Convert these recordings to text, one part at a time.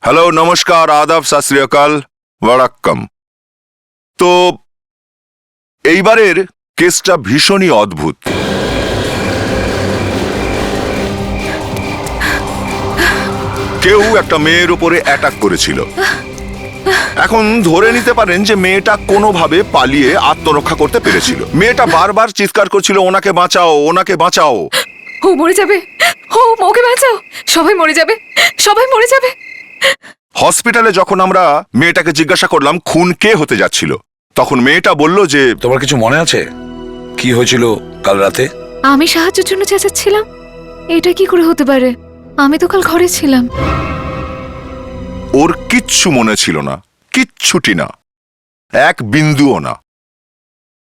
Hello, নমস্কার, আদাব, সত শ্রী আকাল, ওয়ারাক্কাম। তো এইবারের কেসটা ভীষণই অদ্ভুত। কেউ একটা মেয়ের উপরে অ্যাটাক করেছিল। এখন ধরে নিতে পারেন যে মেয়েটা কোনোভাবে পালিয়ে আত্মরক্ষা করতে পেরেছিল। মেয়েটা বারবার চিৎকার করছিল, ওনাকে বাঁচাও, ওনাকে বাঁচাও। ও মরে যাবে, ও ওকে বাঁচাও, সবাই মরে যাবে, সবাই মরে যাবে। হসপিটালে যখন আমরা মেয়েটাকে জিজ্ঞাসা করলাম খুন কে হতে যাচ্ছিল, তখন মেয়েটা বলল যে তোমার কিছু মনে আছে কি হয়েছিল কাল রাতে? আমি সাহায্যের জন্য চেঁচাচ্ছিলাম। এটা কি করে হতে পারে? আমি তো কাল ঘরে ছিলাম। ওর কিচ্ছু মনে ছিল না, কিচ্ছুটি না, এক বিন্দুও না।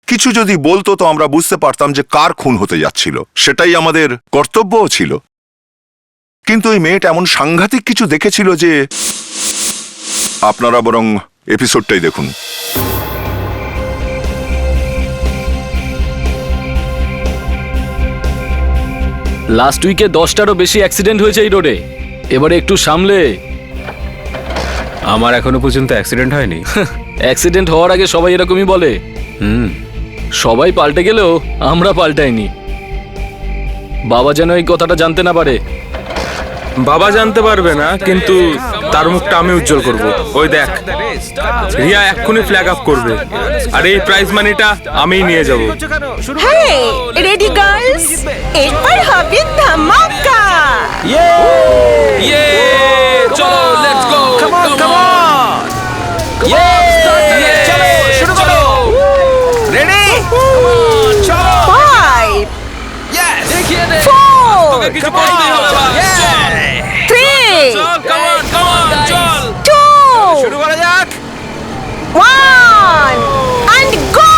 কিছু যদি বলতো তো আমরা বুঝতে পারতাম যে কার খুন হতে যাচ্ছিল, সেটাই আমাদের কর্তব্যও ছিল। কিন্তু এই মেয়েটা এমন সাংঘাতিক কিছু দেখেছিল যে আপনারা বরং এপিসোডটাই দেখুন। লাস্ট উইকে 10টারও বেশি অ্যাক্সিডেন্ট হয়েছে এই রোডে। এবারে একটু সামলে। আমার এখনো পর্যন্ত অ্যাক্সিডেন্ট হয়নি। অ্যাক্সিডেন্ট হওয়ার আগে সবাই এরকমই বলে। সবাই পাল্টে গেলেও আমরা পাল্টাইনি। বাবা যেন এই কথাটা জানতে না পারে। বাবা জানতে পারবে না, কিন্তু তার মুখটা আমি উজ্জ্বল করব। ওই দেখ, রিয়া এক্ষুনি ফ্ল্যাগ আপ করবে, আর এই প্রাইজ মানিটা আমিই নিয়ে যাব। Hey, ready girls? এরপর হবে ধামাকা। চলো, let's go. Come on, come on. চলো, শুরু করো। রেডি? চলো। 5, দেখিয়ে দে। 4, তোকে কিছু করতেই হবে বাবা। 3, চল, কাম অন, কাম অন, চল। 2, শুরু করা যাক। 1, and go!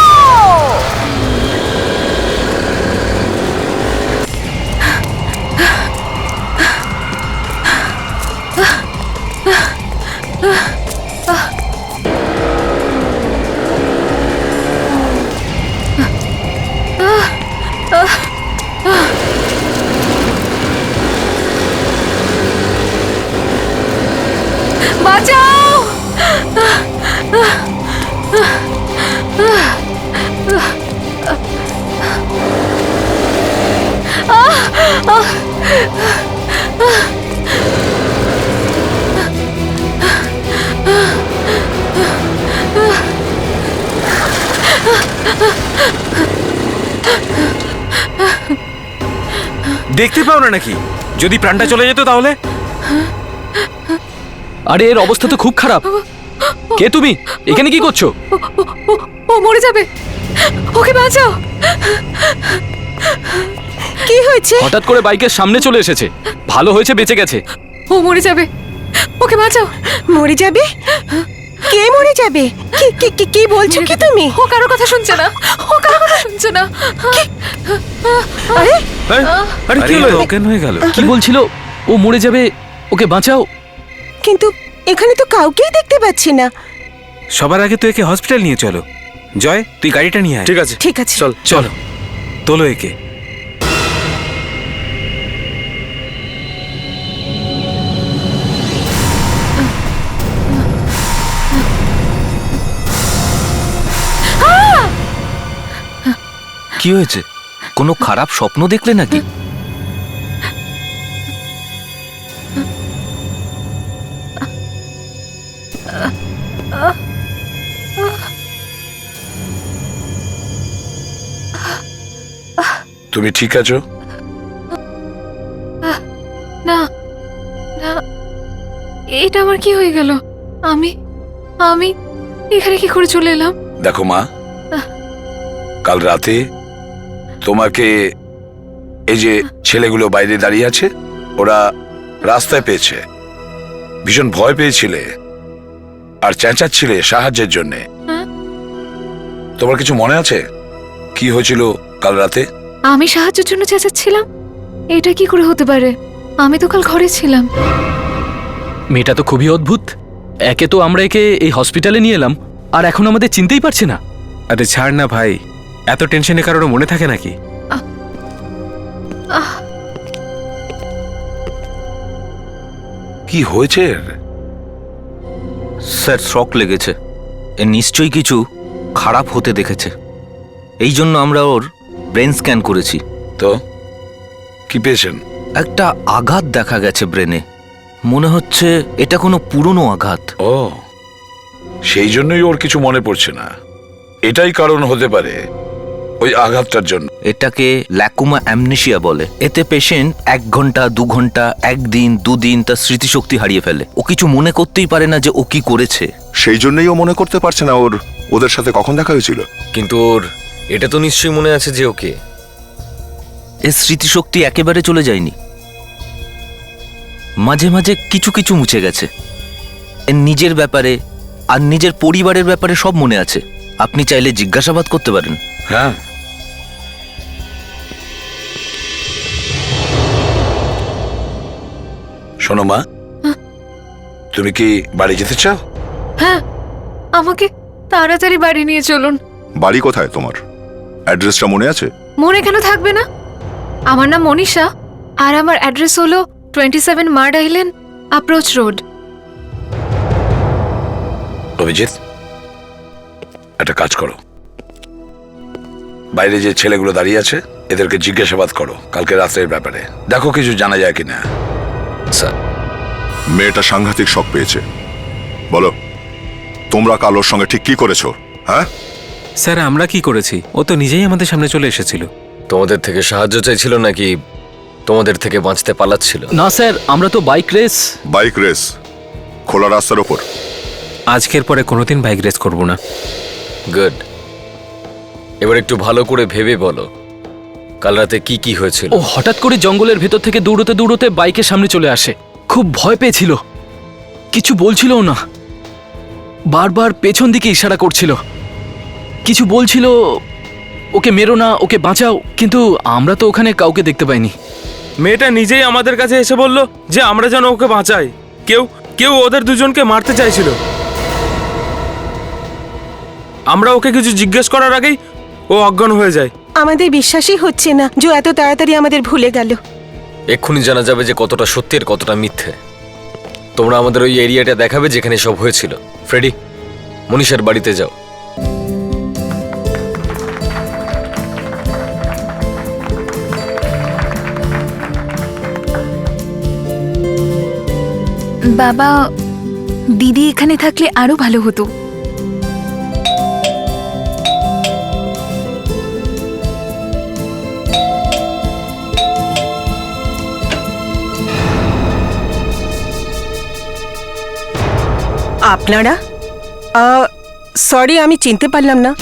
বাঁচাও! দেখতে পাও না নাকি? যদি প্রাণটা চলে যেত তাহলে? আরে এর অবস্থা তো খুব খারাপ। কে তুমি? এখানে কি করছো? ও মরে যাবে, ওকে বাঁচাও। কি হয়েছে? হঠাৎ করে বাইকের সামনে চলে এসেছে। ভালো হয়েছে বেঁচে গেছে। ও মরে যাবে, ওকে বাঁচাও। মরে যাবে? কে মরে যাবে? কি কি কি কি বলছো কি তুমি? ও কারো কথা শুনছে না, ও কারো কথা শুনছে না। আরে আরে কি হলো? অজ্ঞান হয়ে গেল। কি বলছিল? ও মরে যাবে, ওকে বাঁচাও। কিন্তু এখানে তো কাউকেই দেখতে পাচ্ছি না। সবার আগে তো একে হসপিটাল নিয়ে চলো। জয়, তুই গাড়িটা নিয়ে আয়। ঠিক আছে, ঠিক আছে, চল চলো, তোলো একে। কি হয়েছে? কোনো খারাপ স্বপ্ন দেখলে নাকি? তুমি ঠিক আছো? না না, এটা আমার কি হয়ে গেল? আমি আমি এখানে কি করে চলে এলাম? দেখো মা, কাল রাতে তোমাকে এই যে ছেলেগুলো বাইরে দাঁড়িয়ে আছে, ওরা রাস্তায় পেয়েছে। ভীষণ ভয় পেয়েছিলে আর চেঁচাচ্ছিলে সাহায্যের জন্যে। হ্যাঁ? তোমার কিছু মনে আছে কি হয়েছিল কাল রাতে? আমি সাহায্যের জন্য চেঁচাচ্ছিলাম। এটা কি করে হতে পারে? আমি তো কাল ঘরে ছিলাম। মেয়েটা তো খুবই অদ্ভুত। একে তো আমরা একে এই হসপিটালে নিয়ে এলাম, আর এখন আমাদের চিনতেই পারছে না। আরে ছাড় না ভাই, এত টেনশনে কারোর মনে থাকে নাকি? কি হয়েছে? স্যার শক লেগেছে। এ নিশ্চয়ই কিছু খারাপ হতে দেখেছে, এই জন্য আমরা ওর ব্রেন স্ক্যান করেছি। তো কি পেয়েছেন? একটা আঘাত দেখা গেছে ব্রেনে, মনে হচ্ছে এটা কোনো পুরনো আঘাত। ও, সেই জন্যই ওর কিছু মনে পড়ছে না। এটাই কারণ হতে পারে ওই আঘাতটার জন্য। এটাকে ল্যাকুমা অ্যামনেশিয়া বলে। এতে পেশেন্ট 1 ঘন্টা 2 ঘন্টা 1 দিন 2 দিন তার স্মৃতিশক্তি হারিয়ে ফেলে। ও কিছু মনে করতেই পারে না যে ও কি করেছে। সেই জন্যই ও মনে করতে পারছে না ওদের সাথে কখন দেখা হয়েছিল। কিন্তু ওর এটা তো নিশ্চয়ই মনে আছে যে ওকে। এর স্মৃতিশক্তি একেবারে চলে যায়নি, মাঝে মাঝে কিছু কিছু মুছে গেছে। এর নিজের ব্যাপারে আর নিজের পরিবারের ব্যাপারে সব মনে আছে। আপনি চাইলে জিজ্ঞাসাবাদ করতে পারেন। হ্যাঁ, শোনো মা, তুমি কি বাড়ি যেতে চাও? হ্যাঁ, আমাকে তাড়াতাড়ি বাড়ি নিয়ে চলুন। বাড়ি কোথায় তোমার? অ্যাড্রেসটা মনে আছে? মনে কেন থাকবে না? আমার নাম মনীষা, আর আমার অ্যাড্রেস হলো 27 মার্ড আইল্যান্ড অ্যাপ্রোচ রোড। অভিজিৎ, একটা কাজ করো, বাইরে যে ছেলেগুলো দাঁড়িয়ে আছে এদেরকে জিজ্ঞাসাবাদ করো কালকে রাতের ব্যাপারে। দেখো কিছু জানা যায় কিনা। স্যার, মেয়েটা সাংঘাতিক শক পেয়েছে। বলো, তোমরা কালোর সঙ্গে ঠিক কি করেছো? হ্যাঁ, স্যার আমরা কি করেছি? ও তো নিজেই আমাদের সামনে চলে এসেছিল। তোমাদের থেকে সাহায্য চাইছিল নাকি তোমাদের থেকে বাঁচতে পালাচ্ছিল? না স্যার, আমরা তো বাইক রেস। বাইক রেস খোলা রাস্তার ওপর। আজকের পরে কোনোদিন বাইক রেস করব না। গুড। এবার একটু ভালো করে ভেবে বলো কাল রাতে কি কি হয়েছিল। ও হঠাৎ করে জঙ্গলের ভেতর থেকে দৌড়তে দৌড়তে বাইকের সামনে চলে আসে। খুব ভয় পেয়েছিল, কিছু বলছিলও না, বারবার পেছন দিকে ইশারা করছিল, কিছু বলছিল ওকে মেরো না, ওকে বাঁচাও, কিন্তু আমরা তো ওখানে কাউকে দেখতে পাইনি। মেয়েটা নিজেই আমাদের কাছে এসে বলল যে আমরা যেন ওকে বাঁচাই। কেউ কেউ ওদের দুজনকে মারতে চাইছিল। আমরা ওকে কিছু জিজ্ঞেস করার আগেই ও অজ্ঞান হয়ে যায়। আমাদের বিশ্বাসই হচ্ছে না যে এত তাড়াতাড়ি আমাদের ভুলে গেল। এক্ষুনি জানা যাবে যে কতটা সত্যি আর কতটা মিথ্যে। তোমরা আমাদের ওই এরিয়াটা দেখাবে যেখানে সব হয়েছিল। ফ্রেডি, মনীষার বাড়িতে যাও। বাবা, দিদি এখানে থাকলে আরো ভালো হতো। আপনারা? সরি, আমি চিনতে পারলাম না।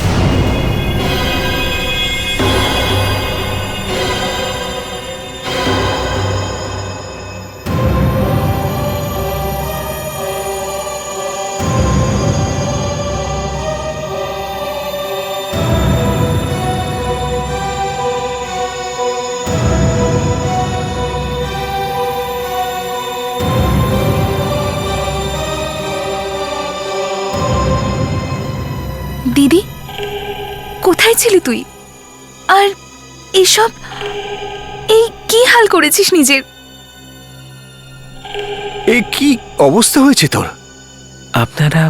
দিদি, কোথায় ছিলি তুই? আর এসব এই কি হাল করেছিস নিজের? এ কি অবস্থা হয়েছে তোর? আপনারা,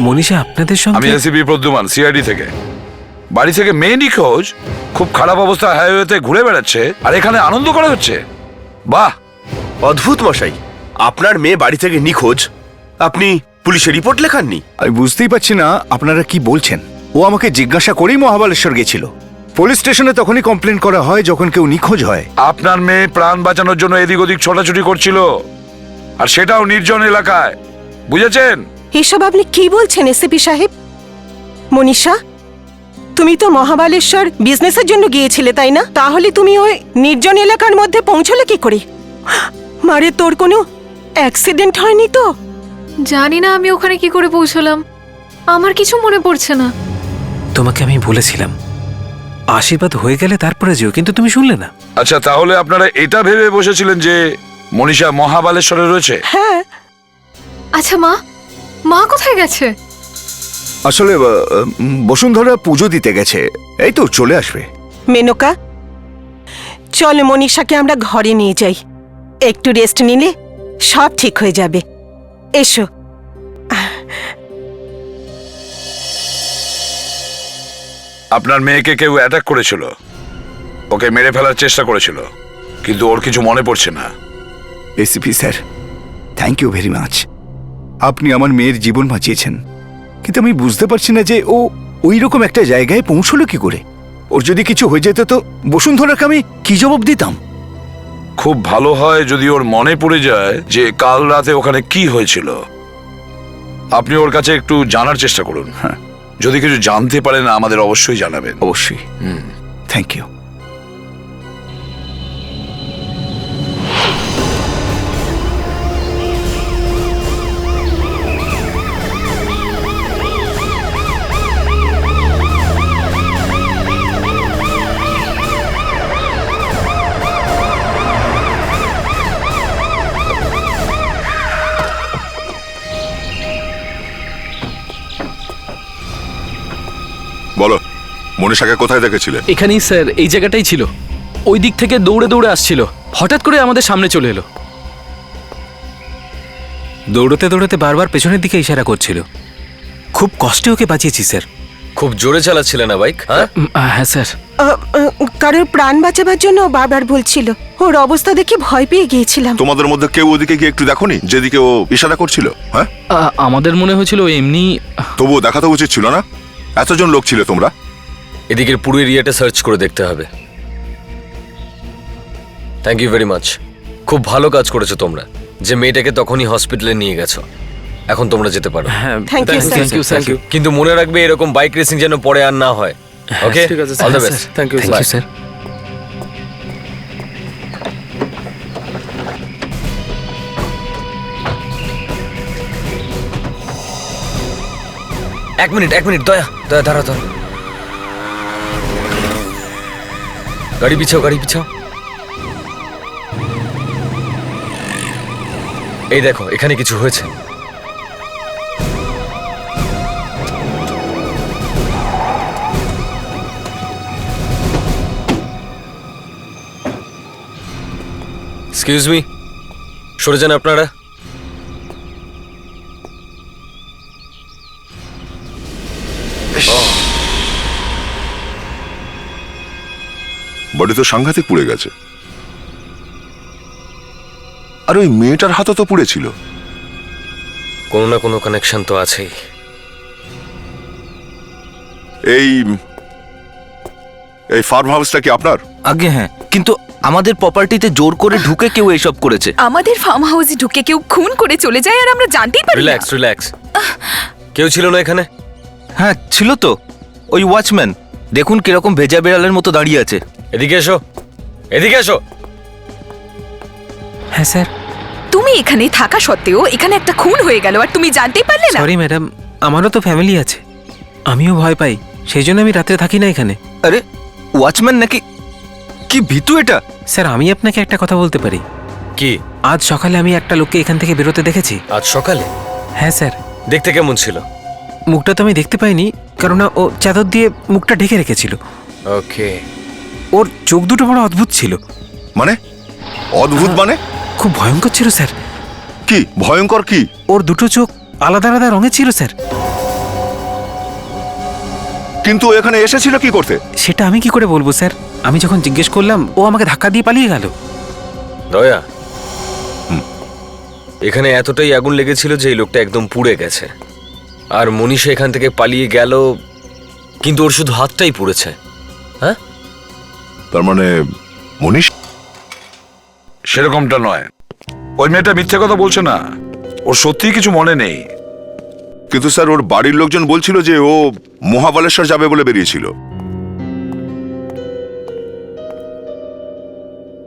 মনীষা আপনাদের আমি সঙ্গে? এসিপি প্রদ্যুমান, সিআইডি থেকে। বাড়ি থেকে মেয়ে নিখোঁজ, খুব খারাপ অবস্থা, হাইওয়েতে ঘুরে বেড়াচ্ছে, আর এখানে আনন্দ করা হচ্ছে। বাহ, অদ্ভুত মশাই, আপনার মেয়ে বাড়ি থেকে নিখোঁজ, আপনি পুলিশে রিপোর্ট লেখাননি? আমি বুঝতেই পারছি না আপনারা কি বলছেন। ও আমাকে জিজ্ঞাসা করেই মহাবালেশ্বর গেছিল। পুলিশ স্টেশনে তখনই কমপ্লেন করা হয় যখন কেউ নিখোঁজ হয়। আপনার মেয়ে প্রাণ বাঁচানোর জন্য এদিক ওদিক ছোটাছুটি করছিল, আর সেটাও নির্জন এলাকায়, বুঝেছেন? এসব আপনি কি বলছেন এসিপি সাহেব? মনীষা, তুমি তো মহাবালেশ্বর বিজনেসের জন্য গিয়েছিলে, তাই না? তাহলে তুমি ওই নির্জন এলাকার মধ্যে পৌঁছলে কি করে? মারে, তোর কোনো অ্যাক্সিডেন্ট হয়নি তো? জানি না আমি ওখানে কি করে পৌঁছলাম, আমার কিছু মনে পড়ছে না। তোমাকে আমি বলেছিলাম আশীর্বাদ হয়ে গেলে তারপরে যেও, কিন্তু তুমি শুনলে না। আচ্ছা, তাহলে আপনারা এটা ভেবে বসেছিলেন যে মনীষা মহাবালেশ্বরে রয়েছে? হ্যাঁ। আচ্ছা, মা কোথায় গেছে? আসলে বসুন্ধরা পুজো দিতে গেছে, এই তো চলে আসবে। মেনকা, চল মনীষাকে আমরা ঘরে নিয়ে যাই। একটু রেস্ট নিলে সব ঠিক হয়ে যাবে। এসো। আপনার মেয়েকে কেউ অ্যাটাক করেছিল, ওকে মেরে ফেলার চেষ্টা করেছিল, কিন্তু ওর কিছু মনে পড়ছে না। ACP sir, thank you very much. আপনি আমার মেয়ের জীবন বাঁচিয়েছেন, কিন্তু আমি বুঝতে পারছি না যে ও ওই রকম একটা জায়গায় পৌঁছলো কি করে। ওর যদি কিছু হয়ে যেত তো বসুন্ধরাকে আমি কি জবাব দিতাম? খুব ভালো হয় যদি ওর মনে পড়ে যায় যে কাল রাতে ওখানে কি হয়েছিল। আপনি ওর কাছে একটু জানার চেষ্টা করুন। হ্যাঁ, যদি কিছু জানতে পারেন আমাদের অবশ্যই জানাবেন। অবশ্যই। Thank you. বলো, মনীষাকে কোথায় দেখেছিলে? এখানেই স্যার, এই জায়গাটাই ছিল। ওই দিক থেকে দৌড়ে দৌড়ে আসছিল, হঠাৎ করে আমাদের সামনে চলে এলো। দৌড়তে দৌড়তে বারবার পেছনের দিকে ইশারা করছিল। খুব কষ্টে ওকে বাঁচিয়েছি স্যার। খুব জোরে চালাচ্ছিলে না বাইক? হ্যাঁ, হ্যাঁ স্যার। কারোর প্রাণ বাঁচাবার জন্য ও বারবার বলছিল। ওর অবস্থা দেখে ভয় পেয়ে গিয়েছিলাম। তোমাদের মধ্যে কেউ ওদিকে গিয়ে একটু দেখোনি যেদিকে ও ইশারা করছিল? হ্যাঁ, আমাদের মনে হয়েছিল এমনি। তবুও দেখা তো উচিত ছিল না? এতজন লোক ছিল তোমরা। এদিকের পুরো এরিয়াটা সার্চ করে দেখতে হবে। Thank you very much. খুব ভালো কাজ করেছো তোমরা, যে মেয়েটাকে তখনই হসপিটালে নিয়ে গেছো। এখন তোমরা যেতে পারো। Thank you sir. Thank you sir. কিন্তু মনে রাখবে এরকম বাইক রেসিং যেন পরে আর না হয়। ওকে, ঠিক আছে all the sir. Best. Thank you thank you sir. এক মিনিট দয়া দাঁড়া। গাড়ি পিছাও। এই দেখো, এখানে কিছু হয়েছে। এক্সকিউজ মি, সরে যান আপনারা। বডি তো সাংঘাতিক পুড়ে গেছে। আর ওই মেয়েটার হাতও তো পুড়েছিল। কোনো না কোনো কানেকশন তো আছেই। এই ফার্ম হাউসটা কি আপনার? আগে হ্যাঁ, কিন্তু আমাদের প্রপার্টিতে জোর করে ঢুকে কেউ এসব করেছে। আমাদের ফার্ম হাউসে ঢুকে কেউ খুন করে চলে যায় আর আমরা জানতেই পারি না। রিল্যাক্স। কেউ ছিল না এখানে? হ্যাঁ ছিল তো, ওই ওয়াচম্যান। দেখুন কিরকম ভেজা বেড়ালের মতো দাঁড়িয়ে আছে। এদিকে এসো। হ্যাঁ স্যার। তুমি এখানে থাকা সত্ত্বেও এখানে একটা খুন হয়ে গেল আর তুমি জানতেই পারলে না? সরি ম্যাডাম, আমারও তো ফ্যামিলি আছে, আমিও ভয় পাই, সেই জন্য আমি রাত্রে থাকি না এখানে। আরে ওয়াচম্যান নাকি? কি ভীতু এটা! স্যার আমি আপনাকে একটা কথা বলতে পারি? কি? আজ সকালে আমি একটা লোককে এখান থেকে বেরোতে দেখেছি। আজ সকালে? হ্যাঁ স্যার। দেখতে কেমন ছিল? মুখটা তো আমি দেখতে পাইনি, কেননা ও চাদর দিয়ে মুখটা ঢেকে রেখেছিল। ওকে। ওর চোখ দুটো বড় অদ্ভুত ছিল। মানে অদ্ভুত মানে? খুব ভয়ঙ্কর ছিল স্যার। কি ভয়ঙ্কর? কি? ওর দুটো চোখ আলাদা আলাদা রঙের ছিল স্যার। কিন্তু ও এখানে এসেছিল কি করতে? সেটা আমি কি করে বলবো স্যার? আমি যখন জিজ্ঞেস করলাম ও আমাকে ধাক্কা দিয়ে পালিয়ে গেল। দয়া, এখানে এতটাই আগুন লেগেছিল যে এই লোকটা একদম পুড়ে গেছে। আর মনীষা এখান থেকে পালিয়ে গেল, কিন্তু ওর শুধু হাতটাই পুড়েছে। হ্যাঁ, তার মানে মনীষ? সেরকমটা নয়, ওই মেয়েটা মিথ্যে কথা বলছে না, ওর সত্যিই কিছু মনে নেই। কিন্তু স্যার ওর বাড়ির লোকজন বলছিল যে ও মহাবালেশ্বর যাবে বলে বেরিয়েছিল।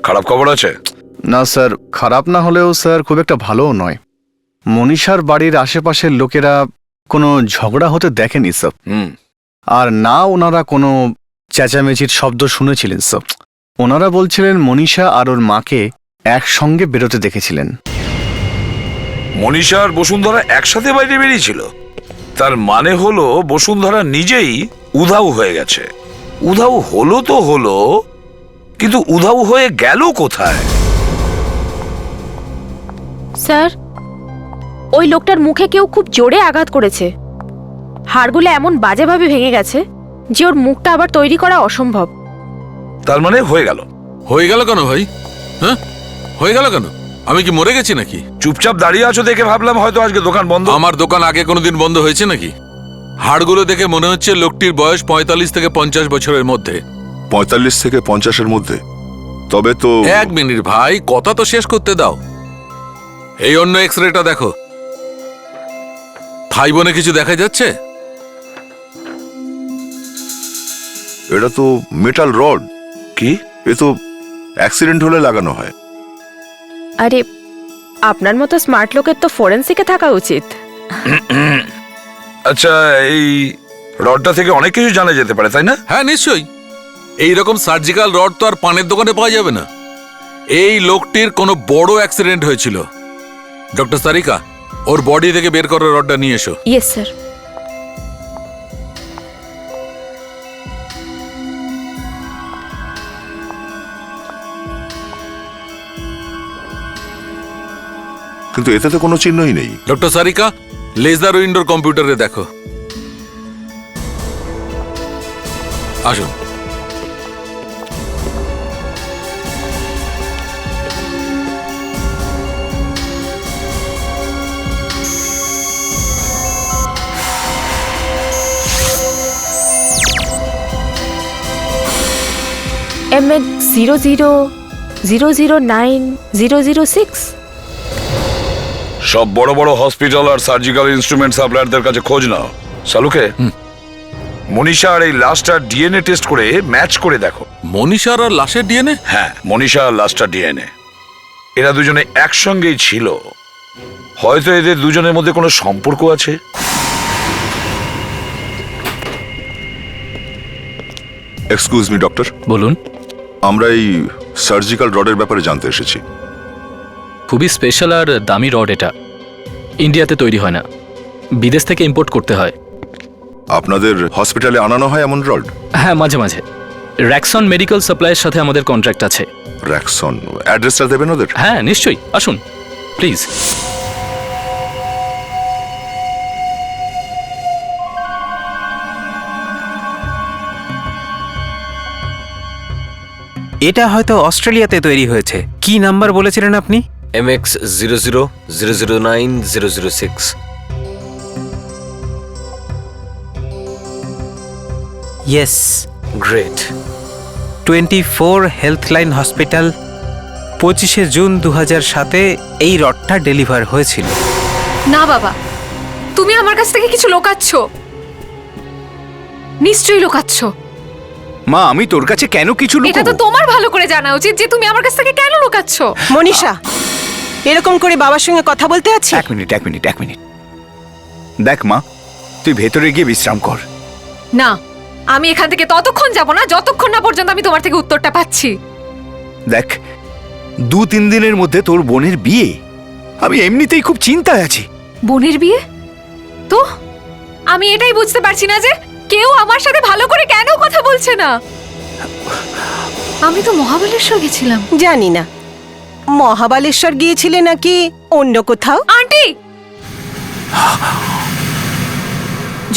খারাপ খবর আছে? না স্যার, খারাপ না হলেও স্যার খুব একটা ভালোও নয়। মনীষার বাড়ির আশেপাশের লোকেরা কোনো ঝগড়া হতে দেখেনি সব। আর না ওনারা কোনো চেঁচামেচির শব্দ শুনেছিলেন সব। ওনারা বলছিলেন মনীষা আর ওর মাকে একসঙ্গে বেরোতে দেখেছিলেন। মনীষা আর বসুন্ধরা একসাথে বাইরে বেরিয়েছিল? তার মানে হলো বসুন্ধরা নিজেই উধাও হয়ে গেছে। উধাও হলো তো হলো, কিন্তু উধাও হয়ে গেল কোথায়? স্যার, ওই লোকটার মুখে কেউ খুব জোরে আঘাত করেছে। হাড়গুলো এমন বাজেভাবে ভেঙে গেছে যে ওর মুখটা আবার তৈরি করা অসম্ভব। তার মানে হয়ে গেল। হয়ে গেল কেন ভাই? হ্যাঁ, হয়ে গেল কেন? আমি কি মরে গেছি নাকি? চুপচাপ দাঁড়িয়ে আছো দেখে ভাবলাম হয়তো আজকে দোকান বন্ধ। আমার দোকান আগে কোনোদিন বন্ধ হয়েছে নাকি? হাড়গুলো দেখে মনে হচ্ছে লোকটির বয়স 45 থেকে 50 বছরের মধ্যে। 45 থেকে 50-এর মধ্যে? তবে তো 1 মিনিট ভাই, কথা তো শেষ করতে দাও। এই অন্য এক্সরেটা দেখো, থাই বনে কিছু দেখা যাচ্ছে? এটা তো মেটাল রড। কি? এ তো অ্যাক্সিডেন্ট হলে লাগানো হয়। আরে আপনার মতো স্মার্ট লোকের তো ফরেন্সিকে থাকা উচিত। আচ্ছা, এই রডটা থেকে অনেক কিছু জানা যেতে পারে, তাই না? হ্যাঁ নিশ্চয়ই। এইরকম সার্জিক্যাল রড তো আর পানের দোকানে পাওয়া যাবে না। এই লোকটির কোনো বড় অ্যাক্সিডেন্ট হয়েছিল। ডক্টর সারিকা, ওর বডি থেকে বের করা রডটা নিয়ে এসো। Yes sir. কিন্তু এতে তো কোনো চিহ্নই নেই। ডক্টর সারিকা, লেজার উইন্ডোর কম্পিউটারে দেখো। আসুন। MX00009006। সব বড় বড় হসপিটাল আর সার্জিক্যাল ইনস্ট্রুমেন্ট সাপ্লায়ারদের কাছে খোঁজ নাও। শালুকে, মনীষা আর এই লাশটার ডিএনএ টেস্ট করে ম্যাচ করে দেখো। মনীষার আর লাশের ডিএনএ? হ্যাঁ, মনীষা আর লাশটার ডিএনএ। এরা দুজনে একসঙ্গেই ছিল। হয়তো এদের দুজনের মধ্যে কোনো সম্পর্ক আছে। Excuse me doctor. বলুন। আমরা এই সার্জিক্যাল রডের ব্যাপারে জানতে এসেছি। খুবই স্পেশাল আর দামি রড এটা। ইন্ডিয়াতে তৈরি হয় না, বিদেশ থেকে ইম্পোর্ট করতে হয়। আপনাদের হসপিটালে আনানো হয় এমন রড? হ্যাঁ, মাঝে মাঝে। র্যাকসন মেডিকেল সাপ্লাইয়ের সাথে আমাদের কন্ট্রাক্ট আছে। র্যাকসন? অ্যাড্রেসটা দেবেন ওদের? হ্যাঁ নিশ্চয়ই, আসুন প্লিজ। এটা হয়তো অস্ট্রেলিয়াতে তৈরি হয়েছে। কি নাম্বার বলেছিলেন আপনি? MX00009006। Yes. Great. 24 Healthline hospital, 25শে জুন 2007-এ এই রডটা ডেলিভার হয়েছিল। না বাবা, তুমি আমার কাছ থেকে কিছু লোকাচ্ছ। নিশ্চয়ই লোকাচ্ছ। মা, আমি তোর কাছে কেন কিছু এটা তো লুকাবো? তোমার ভালো করে জানা উচিত যে তুমি আমার কাছ থেকে কেন লুকাচ্ছ। মনীষা, এরকম করে বাবার সঙ্গে কথা বলতে আছে? এক মিনিট। দেখ মা, তুই ভেতরে গিয়ে বিশ্রাম কর। না, আমি এখান থেকে ততক্ষণ যাব না যতক্ষণ না পর্যন্ত আমি তোমার থেকে উত্তরটা পাচ্ছি। দেখ, 2-3 দিনের মধ্যে তোর বোনের বিয়ে। আমি এমনিতেই খুব চিন্তায় আছি। বোনের বিয়ে? তো আমি এটাই বুঝতে পারছি না যে কেউ আমার সাথে ভালো করে কেন কথা বলছে না। আমি তো মহাবালেশ্বর গেছিলাম। জানি না মহাবালেশ্বর গিয়েছিলে নাকি অন্য কোথাও। আন্টি,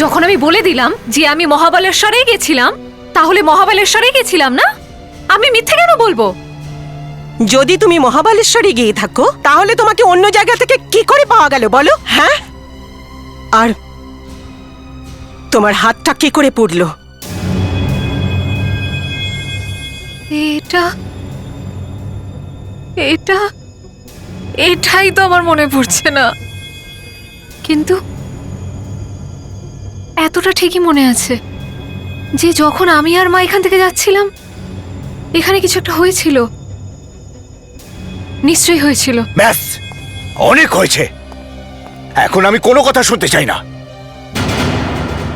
যখন আমি বলে দিলাম যে আমি মহাবালেশ্বরেই গেছিলাম, তাহলে মহাবালেশ্বরেই গেছিলাম না? আমি মিথ্যে কেন বলবো? যদি তুমি মহাবালেশ্বরে গিয়ে থাকো তাহলে তোমাকে অন্য জায়গা থেকে কি করে পাওয়া গেল বলো? হ্যাঁ, আর তোমার হাতটা কি করে পুড়লো? এটাই তো আমার মনে পড়ছে না, কিন্তু এতটা ঠিকই মনে আছে যে যখন আমি আর মা এখান থেকে যাচ্ছিলাম, এখানে কিছু একটা হয়েছিল। নিশ্চয়ই হয়েছিল। ব্যাস, অনেক হয়েছে। এখন আমি কোনো কথা শুনতে চাই না।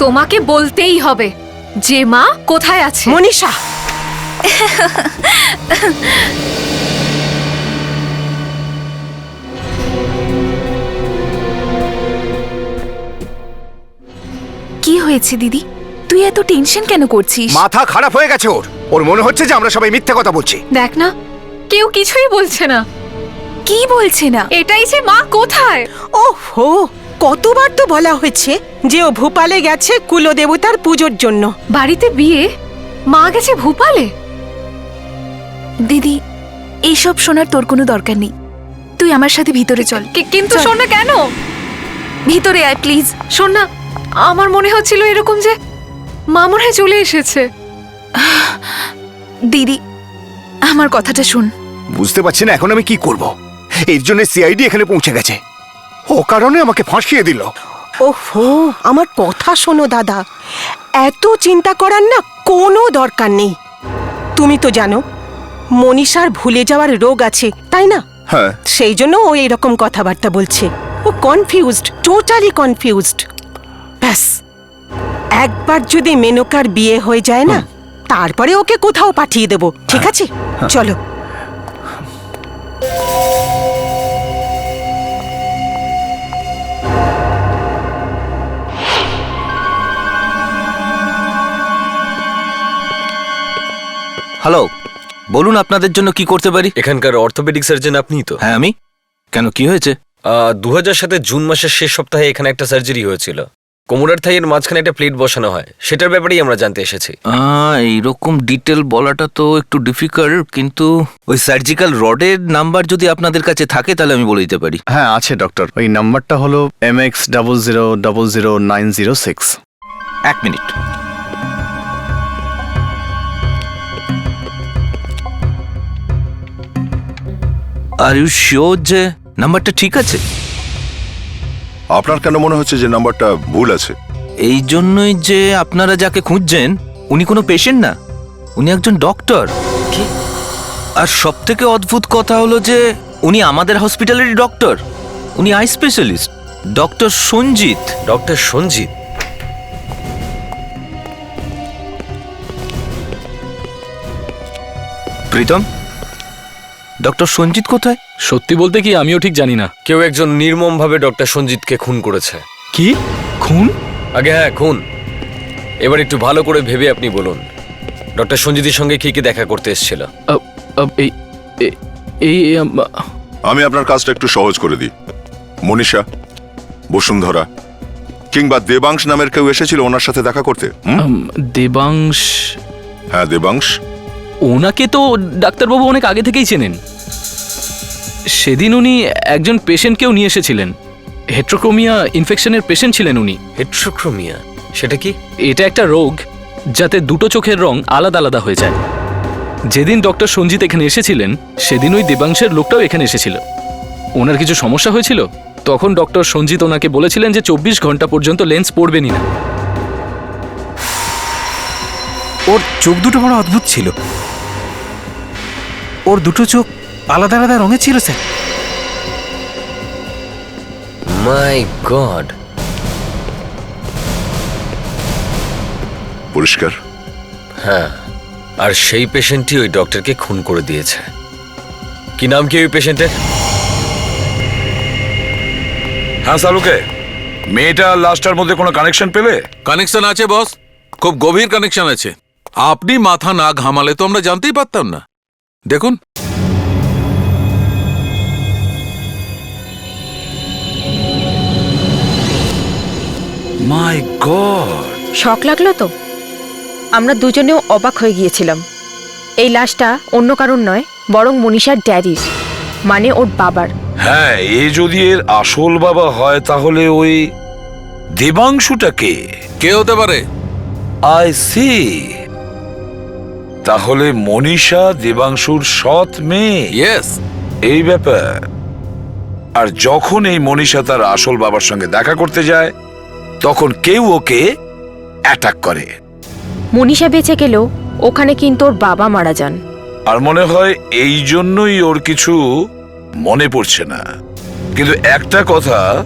তোমাকে বলতেই হবে যে মা কোথায় আছে। মনীষা, কি হয়েছে দিদি? তুই এত টেনশন কেন করছিস? মাথা খারাপ হয়ে গেছে ওর। ওর মনে হচ্ছে যে আমরা সবাই মিথ্যে কথা বলছি। দেখ না, কেউ কিছুই বলছে না। কি বলছে না? এটাই যে মা কোথায়। ওহো, কতবার তো বলা হয়েছে যে ও ভোপালে গেছে কুলদেবতার পুজোর জন্য। বাড়িতে বিয়ে, মা গেছে ভোপালে। দিদি, এইসব শোনার তোর কোনো দরকার নেই। তুই আমার সাথে ভিতরে চল। কিন্তু চল। শোন না, কেন? ভিতরে আয় প্লিজ। শোন না, আমার মনে হচ্ছিল এরকম যে মা মনে হয় চলে এসেছে। দিদি, আমার কথাটা শুন। বুঝতে পারছি না এখন আমি কি করব। এর জন্য সিআইডি এখানে পৌঁছে গেছে, ও কারণে আমাকে ফাঁসিয়ে দিল। ওহো, আমার কথা শোনো দাদা, এত চিন্তা করার না কোনো দরকার নেই। তুমি তো জানো মনীষার ভুলে যাওয়ার রোগ আছে, তাই না? হ্যাঁ। সেই জন্য ও এরকম কথাবার্তা বলছে। ও কনফিউজড, টোটালি কনফিউজড। ব্যাস, একবার যদি মেনকার বিয়ে হয়ে যায় না, তারপরে ওকে কোথাও পাঠিয়ে দেব, ঠিক আছে? চলো। হ্যালো, বলুন আপনাদের জন্য কি করতে পারি? এখানকার অর্থোপেডিক সার্জন আপনিই তো? হ্যাঁ আমি। কেন, কি হয়েছে? 2007 জুন মাসের শেষ সপ্তাহে এখানে একটা সার্জারি হয়েছিল। কোমরের থাইয়ের মাঝখানে একটা প্লেট বসানো হয়, সেটার ব্যাপারেই আমরা জানতে এসেছি। এইরকম ডিটেল বলাটা তো একটু ডিফিকাল্ট, কিন্তু ওই সার্জিক্যাল রডের নাম্বার যদি আপনাদের কাছে থাকে তাহলে আমি বলে দিতে পারি। হ্যাঁ আছে ডক্টর, ওই নাম্বারটা হলো MX000906। 1 minute. Are you sure যে নাম্বারটা ঠিক আছে? আপনার কেন মনে হচ্ছে যে নাম্বারটা ভুল আছে? এই জন্যই যে আপনারা যাকে খুঁজছেন উনি কোনো পেশেন্ট না, উনি একজন ডক্টর। কি? আর সব থেকে অদ্ভুত কথা হলো যে উনি আমাদের হসপিটালেরই ডক্টর। উনি eye specialist, doctor Sanjit. Doctor Sanjit? Pritam, doctor Sanjit কোথায়? সত্যি বলতে কি আমিও ঠিক জানি না। কেউ একজন নির্মমভাবে ডক্টর সঞ্জিতকে খুন করেছে। কি খুন? আগে হ্যাঁ, খুন। এবার একটু ভালো করে ভেবে আপনি বলুন, ডক্টর সঞ্জিতের সঙ্গে কি কি দেখা করতে এসেছিল? এই এই- এই আমি আপনার কাজটা একটু সহজ করে দিই। মনীষা, বসুন্ধরা কিংবা দেবাংশ নামের কেউ এসেছিল ওনার সাথে দেখা করতে? দেবাংশ? হ্যাঁ দেবাংশ। ওনাকে তো ডাক্তারবাবু অনেক আগে থেকেই চেনেন। সেদিন উনি একজন পেশেন্টকেও নিয়ে এসেছিলেন। হেট্রোক্রোমিয়া ইনফেকশনের পেশেন্ট ছিলেন উনি। হেট্রোক্রোমিয়া সেটা কি? এটা একটা রোগ যাতে দুটো চোখের রং আলাদা আলাদা হয়ে যায়। যেদিন ডক্টর সঞ্জিত এখানে এসেছিলেন সেদিন ওই দেবাংশের লোকটাও এখানে এসেছিল। ওনার কিছু সমস্যা হয়েছিল, তখন ডক্টর সঞ্জিত ওনাকে বলেছিলেন যে 24 ঘন্টা পর্যন্ত লেন্স পরবেনই না। ওর চোখ দুটো বড় অদ্ভুত ছিল। ওর দুটো চোখ আলাদা আলাদা রঙের ছিল স্যার। মাই গড। পরিষ্কার? হ্যাঁ, আর সেই পেশেন্টই ওই ডক্টরকে খুন করে দিয়েছে। কি নাম কি ওই পেশেন্টের? হ্যাঁ সালুকে, মেয়েটা লাস্টার মধ্যে কোনো কানেকশন পেলে? কানেকশন আছে বস, খুব গভীর কানেকশন আছে। আপনি মাথা না ঘামালে তো আমরা জানতেই পারতাম না। দেখুন, মাই গড। শক লাগলো তো? আমরা দুজনেও অবাক হয়ে গিয়েছিলাম। এই লাশটা অন্য কারণ নয়, বরং মনীষার ড্যাডির, মানে ওর বাবার। হ্যাঁ, এ যদি এর আসল বাবা হয় তাহলে ওই দেবাংশুটাকে কে হতে পারে? I see. তাহলে মনীষা দেবাংশুর সৎ মেয়ে। ইয়েস। এই ব্যাপার। আর যখন এই মনীষা তার আসল বাবার সঙ্গে দেখা করতে যায় তখন কেউ ওকে অ্যাটাক করে। মনীষা বেঁচে গেলেও ওখানে কিন্তু ওর বাবা মারা যান। আর মনে হয় এই জন্যই ওর কিছু মনে পড়ছে না। কিন্তু একটা কথা,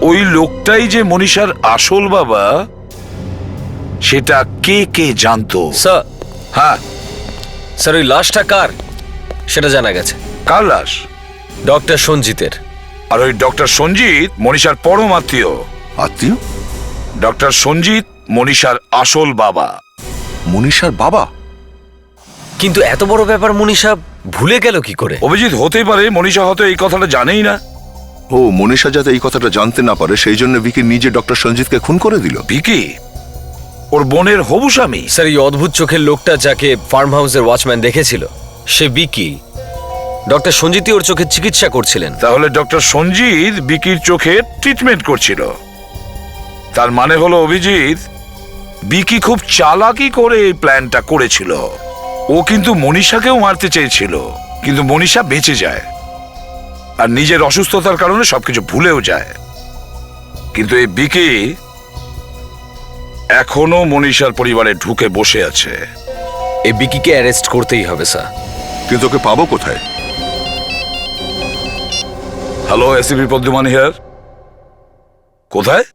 ওই লোকটাই যে মনীষার আসল বাবা সেটা কে কে জানতো? স্যার, হ্যাঁ স্যার ওই লাশটা কার সেটা জানা গেছে। কার লাশ? ডক্টর সঞ্জিতের। আর ওই ডক্টর সঞ্জিত মনীষার পরম আত্মীয়। আত্মীয়? ডক্টর সঞ্জিত মনীষার আসল বাবা। মনীষার বাবা? কিন্তু এত বড় ব্যাপার মনীষা ভুলে গেল কি করে? অভিজিৎ, হতেই পারে মনীষা হয়তো এই কথাটা জানেই না। ও মনীষা যাতে এই কথাটা জানতে না পারে সেই জন্য ভিকি নিজে ডক্টর সঞ্জিতকে খুন করে দিল। ভিকি ওর বোনের হবু স্বামী। স্যার, এই অদ্ভুত চোখের লোকটা যাকে ফার্ম হাউসের ওয়াচম্যান দেখেছিল, সে বিকি। ডক্টর সঞ্জিতই ওর চোখের চিকিৎসা করছিলেন। তাহলে ডক্টর সঞ্জিত বিকির চোখে ট্রিটমেন্ট করছিল। তার মানে হলো অভিজিৎ, বিকি খুব চালাকি করে এই প্ল্যানটা করেছিল। ও কিন্তু মনীষাকেও মারতে চেয়েছিল, কিন্তু মনীষা বেঁচে যায় আর নিজের অসুস্থতার কারণে সবকিছু ভুলেও যায়। কিন্তু এই বিকি এখনো মনীষার পরিবারে ঢুকে বসে আছে। এই বিকিকে অ্যারেস্ট করতেই হবে স্যার। কিন্তু ওকে পাবো কোথায়? Hello, ACP পদ্মমান here. কোথায়?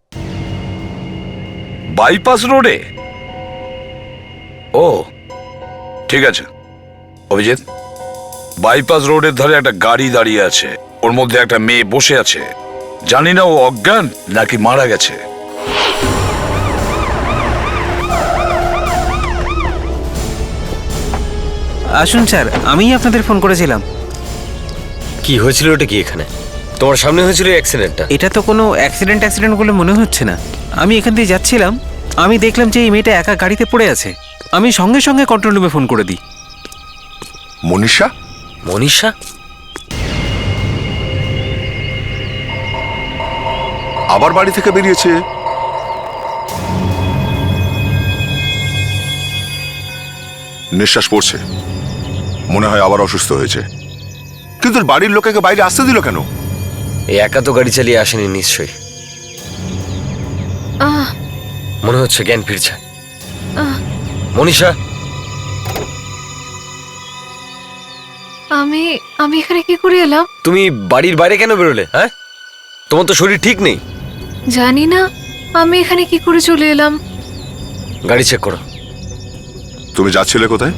বাইপাস রোডে? ও ঠিক আছে অভিজিৎ, বাইপাস রোডের ধারে একটা গাড়ি দাঁড়িয়ে আছে, ওর মধ্যে একটা মেয়ে বসে আছে। জানি না ও অজ্ঞান নাকি মারা গেছে। আসুন স্যার, আমিই আপনাদের ফোন করেছিলাম। কি হয়েছিল ওটা কি এখানে? তোমার সামনে হয়েছিল অ্যাক্সিডেন্টটা? এটা তো কোনো অ্যাক্সিডেন্ট বলে মনে হচ্ছে না। আমি এখান দিয়ে যাচ্ছিলাম, আমি দেখলাম যে এই মেয়েটা একা গাড়িতে পড়ে আছে। আমি সঙ্গে সঙ্গে কন্ট্রোল রুমে ফোন করে দিই। মনীষা? মনীষা? আবার বাড়ি থেকে বেরিয়েছে? নিঃশ্বাস পড়ছে, মনে হয় আবার অসুস্থ হয়েছে। কিন্তু বাড়ির লোকেকে বাইরে আসতে দিল কেন? এই একা তো গাড়ি চালিয়ে আসেনি নিশ্চয়ই। আহ মনে হচ্ছে জ্ঞান ফিরছে। আহ মনীষা, আমি আমি এখানে কি করে এলাম? তুমি বাড়ির বাইরে কেন বেরোলে? হ্যাঁ, তোমার তো শরীর ঠিক নেই। জানি না আমি এখানে কি করে চলে এলাম। গাড়ি চেক করো। তুমি যাচ্ছিলে কোথায়?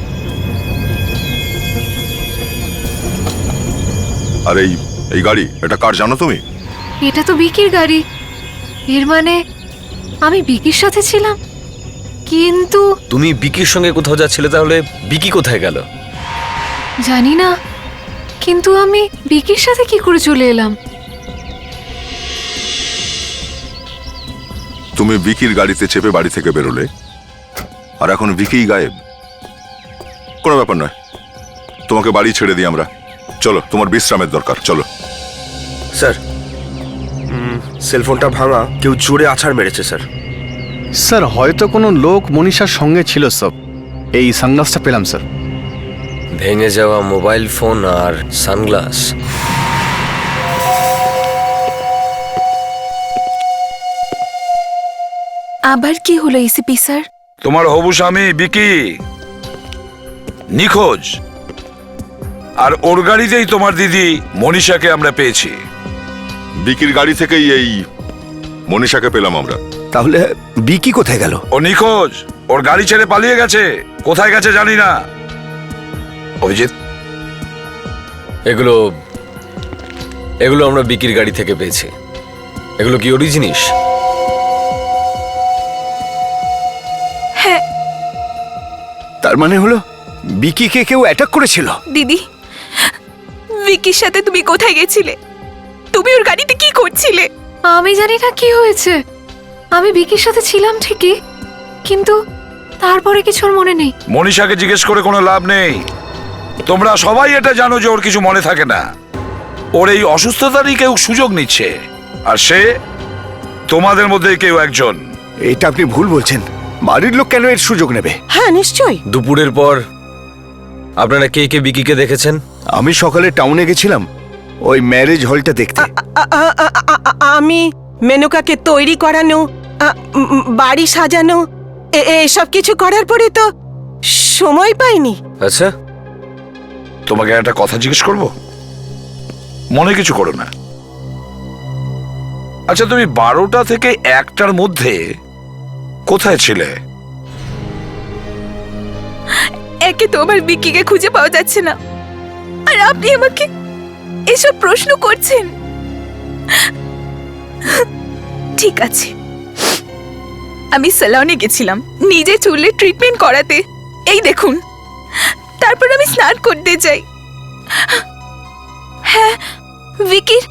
আর এই গাড়ি, এটা কার জানো তুমি? এটা তো বিকির গাড়ি। এর মানে আমি বিকির সাথে ছিলাম। কিন্তু তুমি বিকির সঙ্গে কোথাও যাচ্ছিলে, তাহলে বিকি কোথায় গেল? জানি না, কিন্তু আমি বিকির সাথে কি করে চলে এলাম? তুমি ভিকির গাড়িতে চেপে বাড়ি থেকে বেরোলে, আর এখন ভিকিই গায়েব। কোনো ব্যাপার নয়, তোমাকে বাড়ি ছেড়ে দিই আমরা। চলো, তোমার বিশ্রামের দরকার, চলো। স্যার, সেলফোনটা ভাঙা, কেউ জোরে আছাড় মেরেছে স্যার। স্যার, হয়তো কোনো লোক মনীষার সঙ্গে ছিল। সব এই সানগ্লাসটা পেলাম স্যার। ভেঙে যাওয়া মোবাইল ফোন আর সানগ্লাস। আবার কি হলো এসিপি স্যার? তোমার হবু স্বামী বিকি নিখোঁজ, আর ওর গাড়িতেই তোমার দিদি মনীষাকে আমরা পেয়েছি। ভিকির গাড়ি থেকেই এই মনীষাকে পেলাম আমরা। তাহলে বিকি কোথায় গেল? ও নিখোঁজ, ওর গাড়ি ছেড়ে পালিয়ে গেছে। কোথায় গেছে জানি না। অভিজিৎ, এগুলো এগুলো আমরা বিকির গাড়ি থেকে পেয়েছি। এগুলো কি ওরই জিনিস? হ্যাঁ। তার মানে হলো বিকিকে কেউ অ্যাটাক করেছিল। দিদি, ভিকির সাথে তুমি কোথায় গেছিলে? তুমি ওর গাড়িতে কি করছিলে? আমি জানি না কি হয়েছে। আমি বিকির সাথে ছিলাম ঠিকই, কিন্তু তারপরে কিছু আর মনে নেই। মনীষাকে জিজ্ঞেস করে কোনো লাভ নেই। তোমরা সবাই এটা জানো যে ওর কিছু মনে থাকে না। ওর এই অসুস্থতারই কেউ সুযোগ নিচ্ছে, আর সে তোমাদের মধ্যে কেউ একজন। এটা আপনি ভুল বলছেন। বাড়ির লোক কেন এর সুযোগ নেবে? হ্যাঁ, নিশ্চয়ই। দুপুরের পর আপনারা কে কে বিকিকে দেখেছেন? আমি সকালে টাউনে গেছিলাম ওই ম্যারেজ হলটা দেখতে। আমি মেনকাকে তৈরি করানো, বাড়ি সাজানো, এসব কিছু করার পরে তো সময় পাইনি। আচ্ছা, তোমাকে একটা কথা জিজ্ঞেস করব, মনে কিছু করো না। আচ্ছা, তুমি 12টা থেকে 1টার মধ্যে কোথায় ছিলে? একে তো আমার ভিকিকে খুঁজে পাওয়া যাচ্ছে না, আর আপনি আমাকে এসব প্রশ্ন করছেন। ঠিক আছে, আমি সেলনে গেছিলাম নিজে চুলে ট্রিটমেন্ট করাতে। এই দেখুন, তারপর আমি স্নান করতে যাই। হ্যাঁ, ভিকির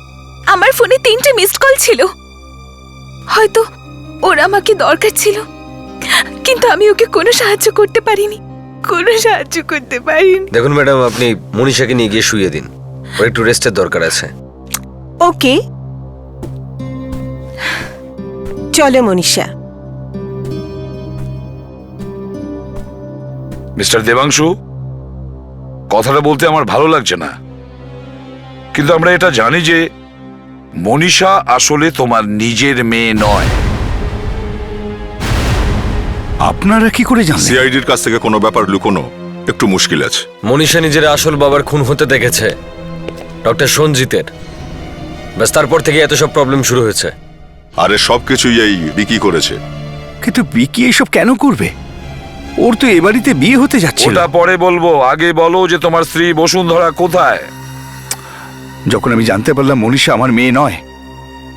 আমার ফোনে 3টে মিসড কল ছিল। হয়তো ওর আমাকে দরকার ছিল, কিন্তু আমি ওকে কোনো সাহায্য করতে পারিনি, দেখুন ম্যাডাম, আপনি মনীষাকে নিয়ে গিয়ে শুইয়ে দিন, ওর একটু রেস্টের দরকার আছে। ওকে, চলো মনীষা। মিস্টার দেবাংশু, কথাটা বলতে আমার ভালো লাগছে না, কিন্তু আমরা এটা জানি যে মনীষা আসলে তোমার নিজের মেয়ে নয়। আপনারা কি করে জানেন? সিআইডির কাছ থেকে কোনো ব্যাপার লুকোনো একটু মুশকিল আছে। মনীষা নিজের আসল বাবার খুন হতে দেখেছে, ডক্টর সঞ্জিতের। ব্যাস তারপর থেকে এত সব প্রবলেম শুরু হয়েছে। আরে সবকিছুই এই বিকি করেছে। কিন্তু বিকি এসব কেন করবে? ওর তো এ বাড়িতে বিয়ে হতে যাচ্ছিল। ওটা পরে বলবো, আগে বলো যে তোমার স্ত্রী বসুন্ধরা কোথায়? যখন আমি জানতে পারলাম মনীষা আমার মেয়ে নয়,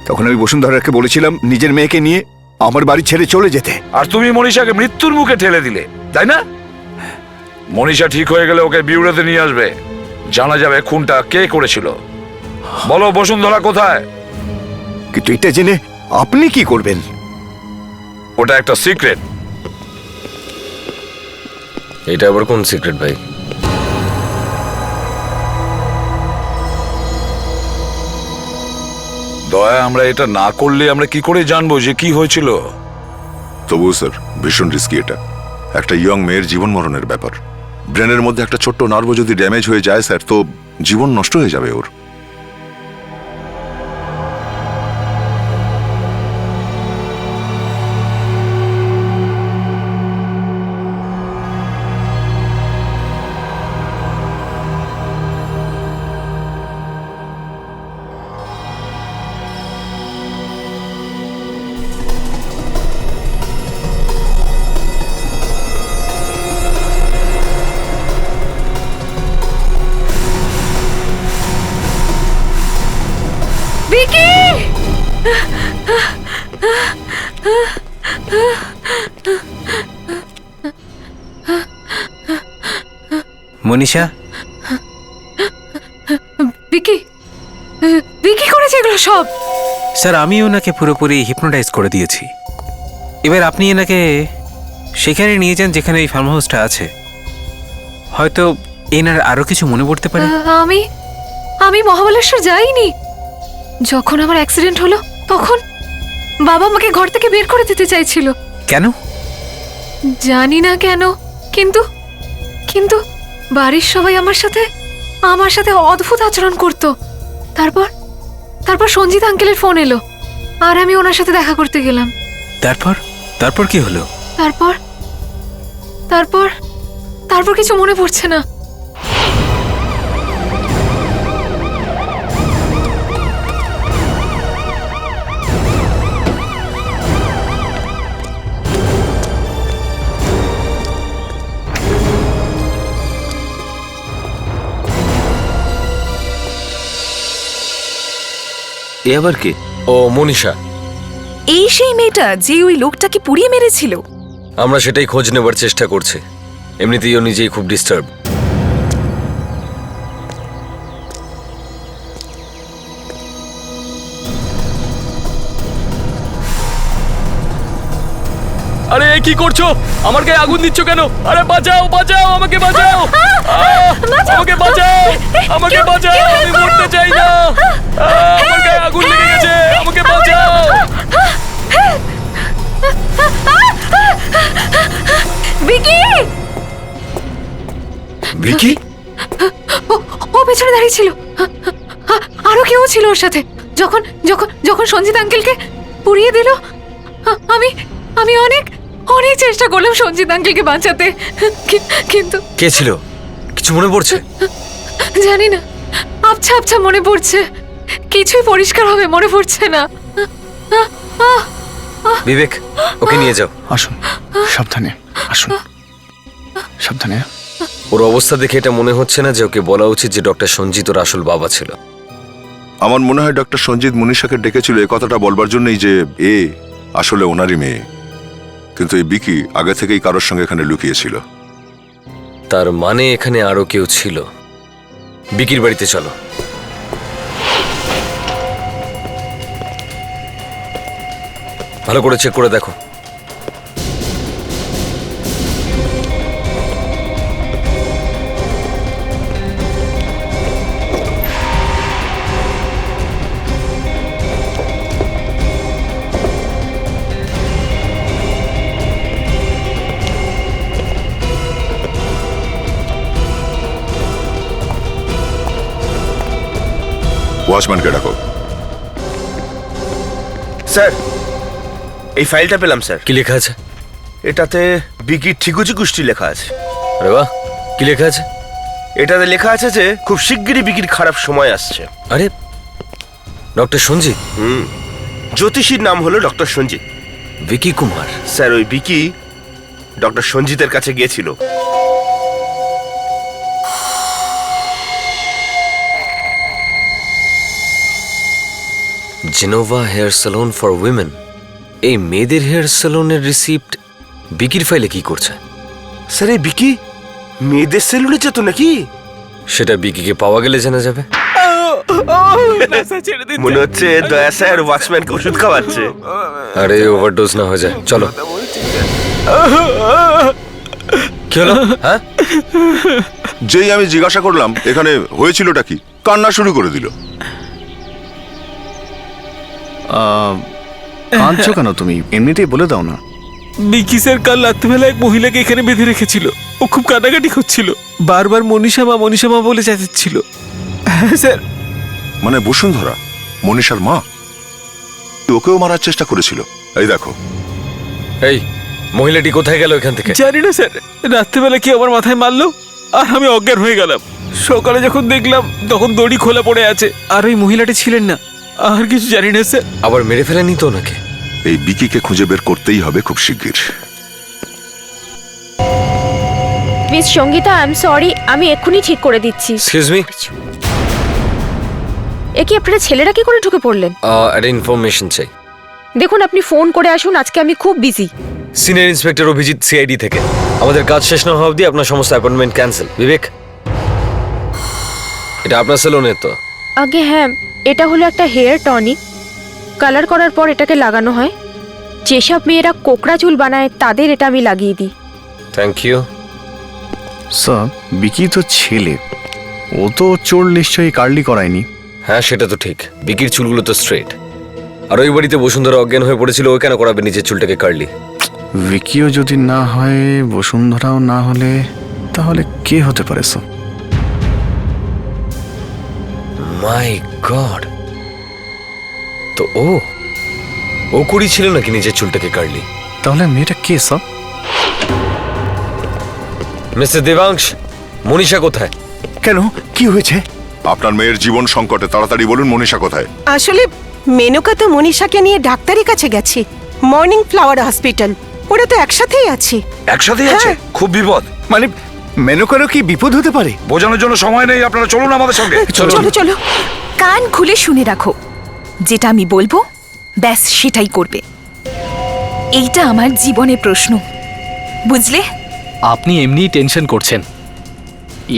তখন আমি বসুন্ধরাকে বলেছিলাম নিজের মেয়েকে নিয়ে আমার বাড়ি ছেড়ে চলে যেতে। আর তুমি মনীষাকে মৃত্যুর মুখে ঠেলে দিলে, তাই না? মনীষা ঠিক হয়ে গেলে ওকে বিউরোতে নিয়ে আসবে, জানা যাবে খুনটা কে করেছিল। বলো বসুন্ধরা কোথায়? কিন্তু এটা জেনে আপনি কি করবেন? ওটা একটা সিক্রেট। এটা আবার কোন সিক্রেট ভাই? দয়া, আমরা এটা না করলে আমরা কি করে জানবো যে কি হয়েছিল? তবু স্যার ভীষণ রিস্কি এটা। একটা ইয়ং মেয়ের জীবন মরণের ব্যাপার। ব্রেনের মধ্যে একটা ছোট্ট নার্ভ যদি ড্যামেজ হয়ে যায় স্যার, তো জীবন নষ্ট হয়ে যাবে ওর। ভিকি! মনীষা, ভিকি, ভিকি করেছে এগুলো সব। স্যার আমি ওনাকে পুরোপুরি হিপনোটাইজ করে দিয়েছি। এবার আপনি এনাকে সেখানে নিয়ে যান যেখানে এই ফার্ম হাউসটা আছে। হয়তো এনার আরো কিছু মনে পড়তে পারে। আমি মহাবালেশ্বর যাইনি। যখন আমার অ্যাক্সিডেন্ট হলো তখন বাবা আমাকে ঘর থেকে বের করে দিতে চাইছিল। কেন? জানি না কেন, কিন্তু কিন্তু বাড়ির সবাই আমার সাথে অদ্ভুত আচরণ করত। তারপর সঞ্জিত আঙ্কেলের ফোন এলো, আর আমি ওনার সাথে দেখা করতে গেলাম। তারপর কি হলো? তারপর কিছু মনে পড়ছে না। এ আবার কে? ও মনীষা। এই সেই মেয়েটা যে ওই লোকটাকে পুড়িয়ে মেরেছিল। আমরা সেটাই খোঁজ নেবার চেষ্টা করছি। এমনিতেই ও নিজেই খুব ডিস্টার্ব। আরে কি করছো? আমার গায়ে আগুন দিচ্ছ কেন? আরে বাঁচাও, বাঁচাও, আমাকে বাঁচাও, আমাকে বাঁচাও, আমাকে বাঁচাও, আমি মরতে চাই না। আমার গায়ে আগুন লেগে গেছে, আমাকে বাঁচাও। ভিকি! ভিকি? ও পেছনে দাঁড়িয়ে ছিল। আরো কেউ ছিল ওর সাথে। যখন সঞ্জিত আঙ্কেলকে পুড়িয়ে দিল, আমি অনেক চেষ্টা করলাম সঞ্জিত আঙ্কেলকে বাঁচাতে, কিন্তু কে ছিল? কিছু মনে পড়ছে? জানি না, আবছা মনে পড়ছে, কিছুই পরিষ্কার হবে মনে পড়ছে না। বিবেক, ওকে নিয়ে যাও। আসুন, সাবধানে আসুন, সাবধানে। ওর অবস্থা দেখে এটা মনে হচ্ছে না যে ওকে বলা উচিত যে ডক্টর সঞ্জিত ওর আসল বাবা ছিল। আমার মনে হয় ডক্টর সঞ্জিত মনীষাকে ডেকেছিল এই কথাটা বলবার জন্যই যে এ আসলে ওনারই মেয়ে। কিন্তু এই বিকি আগে থেকেই কারোর সঙ্গে এখানে লুকিয়েছিল। তার মানে এখানে আরো কেউ ছিল। বিকির বাড়িতে চলো। ভালো করে চেক করে দেখো। ওয়াচম্যানকে ডাকো। স্যার, এই ফাইলটা পেলাম স্যার। কি লেখা আছে? এটাতে বিকির ঠিকুচি কুষ্টি লেখা আছে। আরে বাহ, কি লেখা আছে? এটাতে লেখা আছে যে খুব শিগগিরই বিকির খারাপ সময় আসছে। আরে ডক্টর সঞ্জিত? জ্যোতিষীর নাম হলো ডক্টর সঞ্জিত। ভিকি কুমার? স্যার, ওই বিকি ডক্টর সঞ্জিতের কাছে গিয়েছিল। Genova hair salon for women, এই মেয়েদের হেয়ার স্যালনের রিসিপ্ট বিকির ফাইলে কি করছে? স্যার, এই বিকি মেয়েদের সেলুনে যেত নাকি? সেটা বিকিকে পাওয়া গেলে জানা যাবে। মনে হচ্ছে দয়া স্যার ওয়াচম্যানকে ওষুধ খাওয়াচ্ছে। আরে ওভারডোজ না হয়ে যায়, চলো। কি হলো? হ্যাঁ, যেই আমি জিজ্ঞাসা করলাম এখানে হয়েছিলটা কি, কান্না শুরু করে দিল। কাঁদছো কেন তুমি? এমনিতেই বলে দাও না। বিকি স্যার কাল রাত্রিবেলা এক মহিলাকে এখানে বেঁধে রেখেছিল। ও খুব কাটাকাটি করছিল, বারবার মনীষা মা বলে চেঁচাচ্ছিল। হ্যাঁ স্যার। মানে বসুন্ধরা, মনীষার মা, ওকেও মারার চেষ্টা করেছিল। এই দেখো। এই মহিলাটি কোথায় গেল এখান থেকে? জানি না স্যার, রাত্রিবেলা কি আমার মাথায় মারলো আর আমি অজ্ঞান হয়ে গেলাম। সকালে যখন দেখলাম তখন দড়ি খোলা পড়ে আছে, আর ওই মহিলাটি ছিলেন না। আর কিছু জানি না স্যার। আবার মেরে ফেলেনি তো ওনাকে? এই বিকিকে খুঁজে বের করতেই হবে খুব শিগগির। Miss Sangeeta, I am sorry, আমি এক্ষুনি ঠিক করে দিচ্ছি। এক্সকিউজ মি, এ কি আপনারা ছেলেরা কি করে ঢুকে পড়লেন? একটা ইনফরমেশন চাই। দেখুন, আপনি ফোন করে আসুন, আজকে আমি খুব busy. Senior inspector Abhijit, CID থেকে। আমাদের কাজ শেষ না হওয়া অবধি আপনার সমস্ত অ্যাপয়েন্টমেন্ট ক্যান্সেল। বিবেক, এটা আপনার সেলুনের তো? আগে হ্যাঁ, এটা হলো একটা হেয়ার টনিক। কালার করার পর এটাকে লাগানো হয়। যেসব মেয়েরা কোকড়া চুল বানায় তাদের এটা আমি লাগিয়ে দিই। Thank you. স্যার, বিকি তো ছেলে, ও তো চোর নিশ্চয়ই কার্লি করায়নি। হ্যাঁ, সেটা তো ঠিক। বিকির চুলগুলো তো স্ট্রেট। আর ওই বাড়িতে বসুন্ধরা অজ্ঞান হয়ে পড়েছিল, ওই কেন করাবে নিজের চুলটাকে কার্লি? বিকিও যদি না হয়, বসুন্ধরাও না হলে, তাহলে কে হতে পারে স্যার? মাই গড, তো ও করেছিল নাকি নিজের চুলটাকে কার্লি? তাহলে মেয়েটা কে স্যার? মিস্টার দেবাংশ, মনীষা কোথায়? কেন, কি হয়েছে? আপনার মেয়ের জীবন সংকটে, তাড়াতাড়ি বলুন মনীষা কোথায়? আসলে মেনকা তো মনীষাকে নিয়ে ডাক্তারের কাছে গেছে, মর্নিং ফ্লাওয়ার হসপিটাল। ওরা তো একসাথেই আছে। একসাথেই আছে? খুব বিপদ। মানে মেনকারও কি বিপদ হতে পারে? বোঝানোর জন্য সময় নেই, আপনারা চলুন আমাদের সঙ্গে। চলো চলো। কান খুলে শুনে রাখো, যেটা আমি বলবো ব্যাস সেটাই করবে। এইটা আমার জীবনের প্রশ্ন, বুঝলে? আপনি এমনি টেনশন করছেন,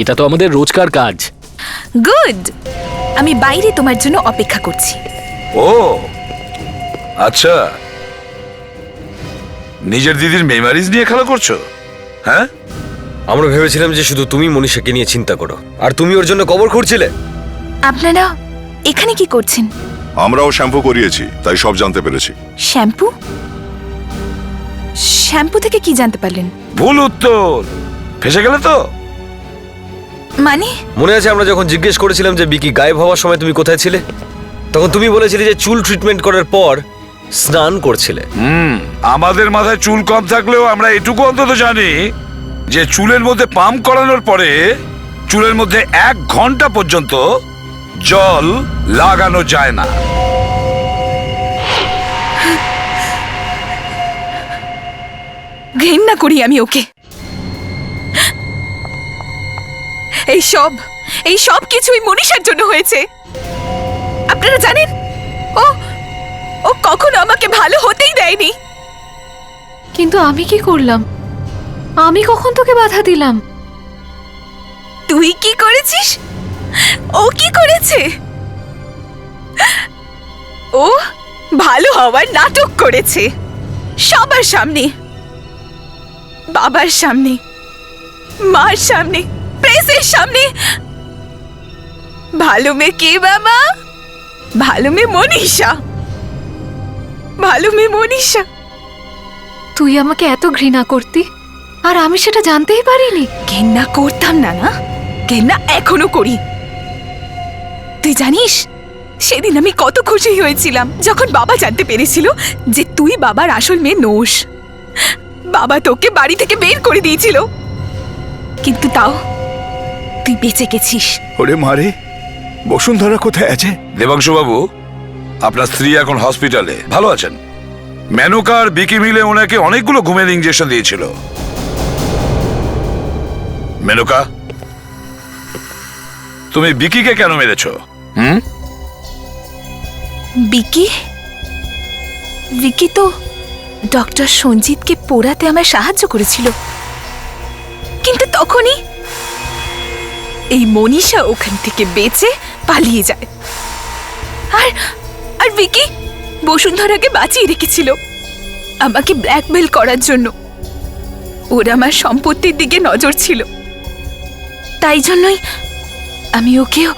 এটা তো আমাদের রোজকার কাজ। গুড, আমি বাইরে তোমার জন্য অপেক্ষা করছি। ও আচ্ছা, নিজের দিদির মেমারিজ নিয়ে খেলা করছো? হ্যাঁ, আমরা ভেবেছিলাম যে শুধু তুমি মনীষাকে নিয়ে চিন্তা করো, আর তুমি ওর জন্য কবর খুঁড়ছিলে। আপনারা এখানে কি করছেন? আমরাও শ্যাম্পু করিয়েছি, তাই সব জানতে পেরেছি। শ্যাম্পু? শ্যাম্পু থেকে কি জানতে পারলেন? ভুল উত্তর, ফেসে গেলে তো। মানে মনে আছে আমরা যখন জিজ্ঞেস করেছিলাম যে বিকি গায়েব হওয়ার সময় তুমি কোথায় ছিলে, তখন তুমি বলেছিলে যে চুল ট্রিটমেন্ট করার পর স্নান করছিলে। আমাদের মাথায় চুল কম থাকলেও আমরা এটুকু অন্তত জানি যে চুলের মধ্যে পাম্প করানোর পরে চুলের মধ্যে 1 ঘন্টা পর্যন্ত জল লাগানো যায় না। ঘৃণা করি আমি ওকে। এই সব কিছুই মনীষার জন্য হয়েছে। আপনারা জানেন, ও কখনো আমাকে ভালো হতেই দেয়নি। কিন্তু আমি কি করলাম? আমি কখন তোকে বাধা দিলাম? তুই কি করেছিস? ও কি করেছে? ও ভালো হওয়ার নাটক করেছে। সবার সামনে, বাবার সামনে, মার সামনে, প্রেসের সামনে। ভালো মেয়ে কে বাবা? ভালো মেয়ে মনীষা, ভালো মেয়ে মনীষা। তুই আমাকে এত ঘৃণা করতি আর আমি সেটা জানতেই পারিনি। ঘেন্না করতাম না, না ঘেন্না এখনো করি। তুই জানিস সেদিন আমি কত খুশি হয়েছিলাম যখন বাবা জানতে পেরেছিল যে তুই বাবার আসল মেয়ে নোস। বাবা তোকে বাড়ি থেকে বের করে দিয়েছিল, কিন্তু তাও তুই বেঁচে গেছিস। ওরে মারে, বসুন্ধরা কোথায় আছে? দেবাংশু বাবু, আপনার স্ত্রী এখন হসপিটালে ভালো আছেন। মেনকা আর বিকি মিলে ওনাকে অনেকগুলো ঘুমের ইঞ্জেকশন দিয়েছিল। মেনকা, তুমি বিকিকে কেন মেরেছ? বিকি? বিকি তো ডক্টর সঞ্জিতকে পোড়াতে আমায় সাহায্য করেছিল, কিন্তু তখনই এই মনীষা ওখান থেকে বেঁচে পালিয়ে যায়। আর বিকি বসুন্ধরাকে বাঁচিয়ে রেখেছিল আমাকে ব্ল্যাকমেল করার জন্য। ওর আমার সম্পত্তির দিকে নজর ছিল, তাই জন্যই আমি ওকেও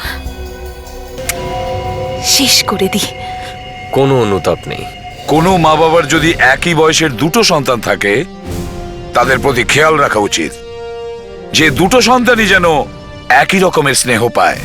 শেষ করে দিই। কোনো অনুতাপ নেই। কোনো মা বাবার যদি একই বয়সের দুটো সন্তান থাকে তাদের প্রতি খেয়াল রাখা উচিত যে দুটো সন্তানই যেন একই রকমের স্নেহ পায়।